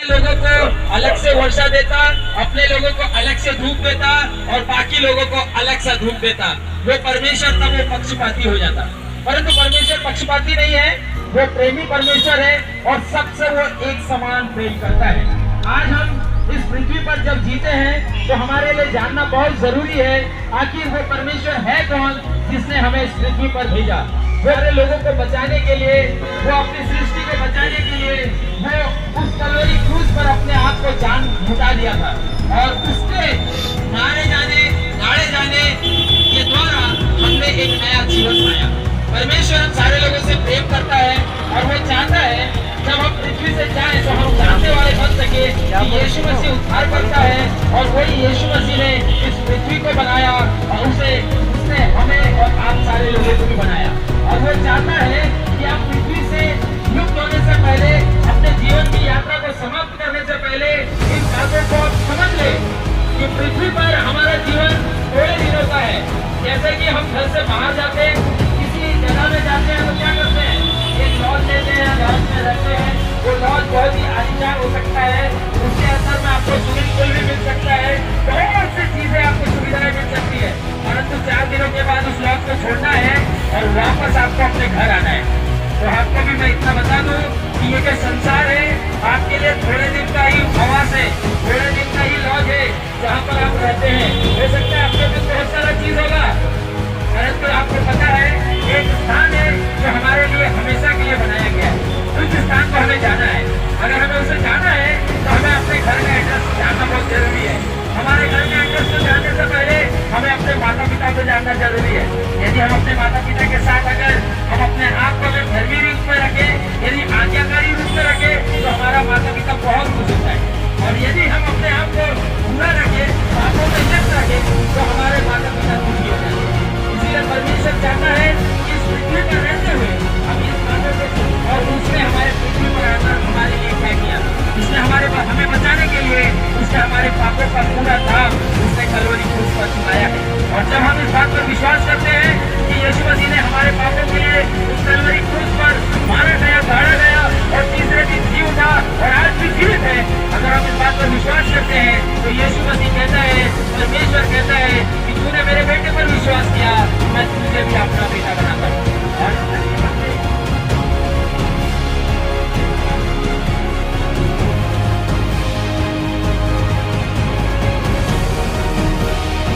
लोगों को अलग से वर्षा देता, अपने लोगों को अलग से धूप देता और बाकी लोगों को अलग से धूप देता। वो परमेश्वर तब वो पक्षपाती हो जाता। परंतु परमेश्वर पक्षपाती नहीं है, वो प्रेमी परमेश्वर है और सबसे वो एक समान प्रेम करता है। आज हम इस पृथ्वी पर जब जीते हैं तो हमारे लिए जानना बहुत जरूरी है आखिर वो परमेश्वर है कौन जिसने हमें इस पृथ्वी पर भेजा। वो सारे लोगों को बचाने के लिए, वो अपनी सृष्टि को बचाने के लिए वो उस कलोरी क्रूज पर अपने आप को जान लुटा दिया था और उसके मारे जाने गाड़े जाने के द्वारा हमने एक नया जीवन पाया। परमेश्वर हम सारे लोगों से प्रेम करता है और वो चाहता है जब हम पृथ्वी से जाएं तो हम जानने वाले बन सके कि यीशु मसीह उद्धार करता है और वही यीशु मसीह ने इस पृथ्वी को बनाया और उसने हमें और आप सारे लोगों को भी बनाया। और वो चाहता है कि आप पृथ्वी से युक्त होने से पहले, अपने जीवन की यात्रा को समाप्त करने से पहले इन बातों को समझ ले कि पृथ्वी पर हमारा जीवन थोड़े दिनों का है। जैसे कि हम घर से बाहर जाते हैं, किसी जगह में जाते हैं तो क्या करते हैं, एक लॉज लेते हैं, लॉज में रहते हैं। वो लॉज बहुत ही आलीशान हो सकता है, उसके अंदर में आपको स्विमिंग पूल भी मिल सकता है, बहुत सी चीजें आपको सुविधाएं मिल सकती है। परंतु 4 दिनों के बाद उस लॉज को छोड़ना है और वापस आपको अपने घर आना है। तो आपको भी मैं इतना बता दूं कि ये जो संसार है आपके लिए थोड़े दिन का ही आवास है, थोड़े दिन का ही लॉज है जहाँ पर आप रहते हैं। हो सकता है आपके पास बहुत सारा चीज होगा, परंतु आपको पता है एक स्थान है जो हमारे लिए हमेशा के लिए बनाया गया है। उस स्थान को हमें जाना है। अगर हमें उसे जाना है तो हमें अपने घर का एड्रेस जानना बहुत जरूरी है। हमारे घर के एड्रेस को जानने से पहले हमें अपने माता पिता को जानना जरूरी है। यदि हम अपने माता पिता के साथ अगर हम अपने आप को अगर धर्मी रूप में रखें, यदि आज्ञाकारी रूप में रखें तो हमारा माता पिता बहुत खुश होता है। और यदि हम अपने आप को बुरा रखें, पापों में लिप्त रखें तो हमारे माता पिता दुखी हो जाते हैं। इसलिए परमेश्वर चाहता है कि इस पृथ्वी पर रहते हुए हम इस बातों को, और उसने हमारे पृथ्वी पर आकर हमारे लिए क्या किया, उसने हमें बचाने के लिए उसने हमारे पापों का पूरा दाम उसने कलवरी क्रूस पर चुकाया है। और जब हम इस बात पर विश्वास करते हैं कि यीशु मसीह ने हमारे पापों